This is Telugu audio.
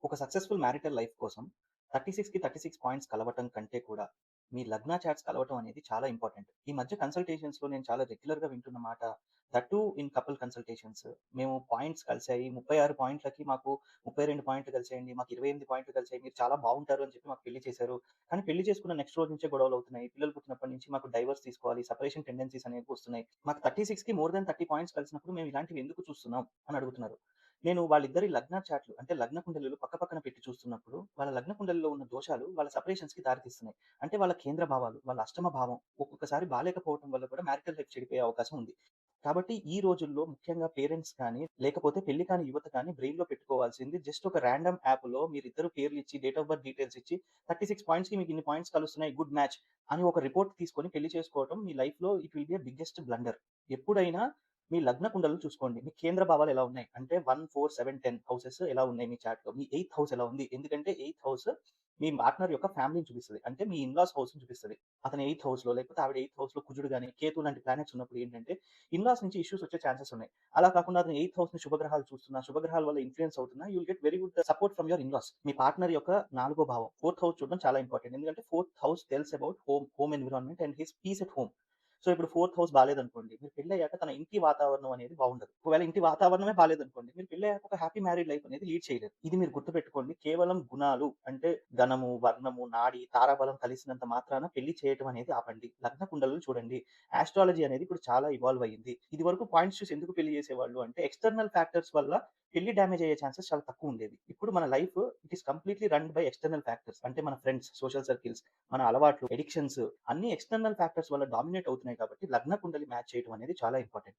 ఒక సక్సెస్‌ఫుల్ మ్యారిటల్ లైఫ్ కోసం 36కి 36 పాయింట్స్ కలవటం కంటే కూడా, మీ లగ్న చార్ట్స్ కలవటం అనేది చాలా ఇంపార్టెంట్. ఈ మధ్య కన్సల్టేషన్స్‌లో నేను చాలా రెగ్యులర్‌గా వింటున్న మాట, that two in couple consultations. మేము పాయింట్స్ కలిసాయి. 36 పాయింట్లకి మాకు 32 పాయింట్లు కలిసాయండి. మాకు 28 పాయింట్లు కలిసాయి. మీరు చాలా బాగుంటారు అని చెప్పి మాకు పెళ్లి చేశారు. కానీ పెళ్లి చేసుకున్న నెక్స్ట్ రోజు నుంచే గొడవలవుతున్నాయి. పిల్లలు పుట్టినప్పటి నుంచి మాకు డైవోర్స్ తీసుకోవాలి. సెపరేషన్ టెండెన్సీస్ అనేవి వస్తున్నాయి. మాకు 36కి మోర్ థాన్ 30 పాయింట్స్ కలిసినప్పుడు మేము ఇలాంటివి ఎందుకు చూస్తున్నాం అని అడుగుతున్నారు. నేను వాళ్ళిద్దరి లగ్న చార్ట్‌లు అంటే లగ్న కుండలిలు పక్కపక్కన పెట్టి చూస్తున్నప్పుడు, వాళ్ళ లగ్న కుండలిలో ఉన్న దోషాలు వాళ్ళ సెపరేషన్స్‌కి దారితీస్తున్నాయి. అంటే వాళ్ళ కేంద్ర భావాలు, వాళ్ళ అష్టమ భావం ఒక్కొక్కసారి బాలేకపోవటం వల్ల కూడా మ్యారిటల్ లైఫ్ చెడిపోయే అవకాశం ఉంది. కాబట్టి ఈ రోజుల్లో ముఖ్యంగా పేరెంట్స్ కానీ, లేకపోతే పెళ్లి కాని యువత కానీ బ్రెయిన్‌లో పెట్టుకోవాల్సింది జస్ట్ ఒక రాండమ్ యాప్‌లో మీరిద్దరు పేర్లిచ్చి, డేట్ ఆఫ్ బర్త్ డీటెయిల్స్ ఇచ్చి 36 పాయింట్స్‌కి మీకు ఇన్ని పాయింట్స్ కలుస్తున్నాయి. గుడ్ మ్యాచ్ అని ఒక రిపోర్ట్ తీసుకొని పెళ్లి చేసుకోవటం మీ లైఫ్‌లో it will be a biggest blunder. ఎప్పుడైనా మీ లగ్న కుండలు చూసుకోండి. మీ కేంద్ర భావాలు ఎలా ఉన్నాయి? అంటే 1, 4, 7, 10 హౌసెస్ ఎలా ఉన్నాయి మీ చార్ట్‌లో? మీ ఎయిత్ హౌస్ ఎలా ఉంది? ఎందుకంటే ఎయిత్ హౌస్ మీ పార్ట్నర్ యొక్క ఫ్యామిలీని చూపిస్తది. అంటే మీ ఇన్‌లాస్ హౌస్‌ని చూపిస్తది. అతని ఎయిత్ హౌస్‌లో లేకపోతే ఆవిడ ఎయిత్ హౌస్‌లో కుజుడు గాని, కేతు లాంటి ప్లానెట్స్ ఉన్నప్పుడు ఏంటంటే, ఇన్‌లాస్ నుంచి ఇష్యూస్ వచ్చే ఛాన్సెస్ ఉన్నాయి. అలా కాకుండా అతను ఎయిత్ హౌస్‌ని శుభగ్రహాలు చూస్తున్నా, శుభగ్రహాల వల్ల ఇన్‌ఫ్లూయెన్స్ అవుతున్నా, you will get very good support from your in-laws. మీ పార్ట్నర్ యొక్క నాలుగో భావం, ఫోర్త్ హౌస్ చూడడం చాలా ఇంపార్టెంట్. ఎందుకంటే fourth house tells about home environment and his peace at home. So, ఇప్పుడు ఫోర్త్ హౌస్ బాలేదనుకోండి, మీరు పెళ్లయ్యాక తన ఇంటి వాతావరణం అనేది బాగుండదు. ఒకవేళ ఇంటి వాతావరణమే బాలేదనుకోండి, మీరు పెళ్లయ్యాక ఒక హ్యాపీ మ్యారీడ్ లైఫ్ అనేది లీడ్ చేయలేరు. ఇది మీరు గుర్తుపెట్టుకోండి. కేవలం గుణాలు అంటే ధనము, వర్ణము, నాడి, తారాబలం కలిసినంత మాత్రాన పెళ్లి చేయటం అనేది ఆపండి. లగ్న కుండలను చూడండి. ఆస్ట్రాలజీ అనేది ఇప్పుడు చాలా ఇవాల్వ్ అయ్యింది. ఇదివరకు పాయింట్స్ చూసి ఎందుకు పెళ్లి చేసేవాళ్ళు అంటే, ఎక్స్‌టర్నల్ ఫ్యాక్టర్స్ వల్ల పెళ్లి డ్యామేజ్ అయ్యే ఛాన్సెస్ చాలా తక్కువుండేవి. ఇప్పుడు మన life it is completely run by external factors. అంటే మన ఫ్రెండ్స్, సోషల్ సర్కిల్స్, మన అలవాట్లు, అడిక్షన్స్ అన్నీ ఎక్స్‌టర్నల్ ఫ్యాక్టర్స్ వల్ల డామినేట్ అవుతున్నాయి కాబట్టి లగ్న కుండలి మ్యాచ్ చేయడం అనేది చాలా ఇంపార్టెంట్.